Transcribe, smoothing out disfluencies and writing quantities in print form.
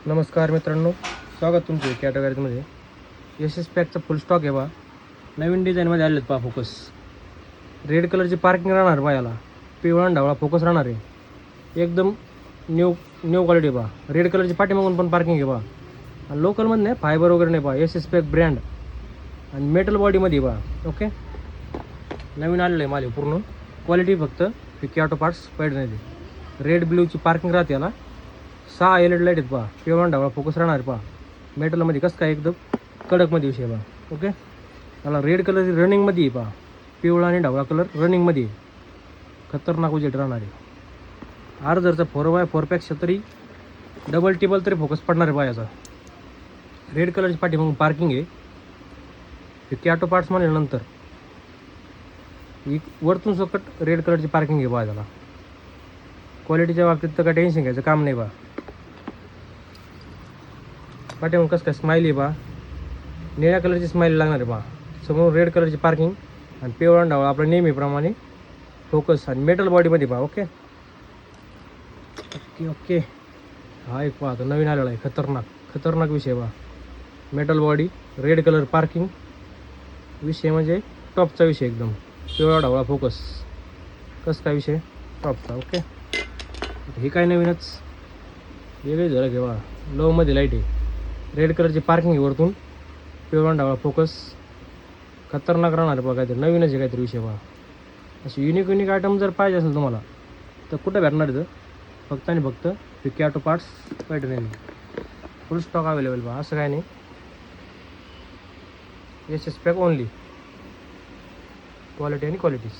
नमस्कार मित्रांनो, स्वागत तुमचे कॅटेगरीमध्ये. एस एस पॅकचा फुल स्टॉक आहे बा. नवीन डिझाईनमध्ये आलेत पहा. फोकस रेड कलरची पार्किंग राहणार बा. याला पिवळा ढवळा फोकस राहणार आहे. एकदम न्यू क्वालिटी बा. रेड कलरची पाठीमागून पण पार्किंग आहे बा. आणि लोकलमध्ये नाही, फायबर वगैरे नाही बा. एस एस पॅक ब्रँड आणि मेटल बॉडीमध्ये बा. ओके, नवीन आलेलं आहे माल. पूर्ण क्वालिटी फक्त फिकी ऑटो पार्ट्स पैड नाही. रेड ब्ल्यूची पार्किंग राहते याला. 6 LED लाईट आहेत पहा. पिवळा ढवळा फोकस राहणार पहा. मेटलमध्ये कसं काय एकदम कडकमध्ये विषय बा. ओके, मला रेड कलरची रनिंगमध्ये आहे पहा. पिवळा आणि ढवळा कलर रनिंगमध्ये आहे. खतरनाक उजेड राहणार आहे. आर्जरचा 4x4 पेक्षा तरी डबल टेबल तरी फोकस पडणार आहे पहा याचा. रेड कलरची पाठी मग पार्किंग आहे. फिकी ऑटो पार्ट्स म्हणल्यानंतर वरतून सकट रेड कलरची पार्किंग आहे पहा याला. क्वालिटीच्या बाबतीत तर काय टेन्शन घ्यायचं काम नाही बा. पाठीमागून कसं काय स्माइली बा. निळ्या कलरची स्माइल लागणार आहे बा. समोर रेड कलरची पार्किंग आणि पिवळा ढवळा आपल्या नेहमीप्रमाणे फोकस आणि मेटल बॉडीमध्ये बा. Okay okay okay. हा एक पहा, आता नवीन आलेला आहे. खतरनाक विषय बा. Metal body, red colour parking, विषय म्हणजे टॉपचा विषय. एकदम पिवळा ढवळा फोकस, कसं काय विषय टॉपचा. ओके, हे काय नवीनच वेगळी झालं की बा. लोमध्ये लाईट आहे. रेड कलरची पार्किंग आहे वरतून. पिवळा ढवळा फोकस खतरनाक राहणार बघा. काहीतरी नवीनच आहे काहीतरी विषय बघा. अशी युनिक आयटम जर पाहिजे असेल तुम्हाला तर कुठं भेटणार आहे? फक्त आणि फक्त फिकी ऑटो पार्ट्स पैठण. फुल स्टॉक अवेलेबल बा. असं काय नाही. S S pack only. Quality आणि क्वालिटीज.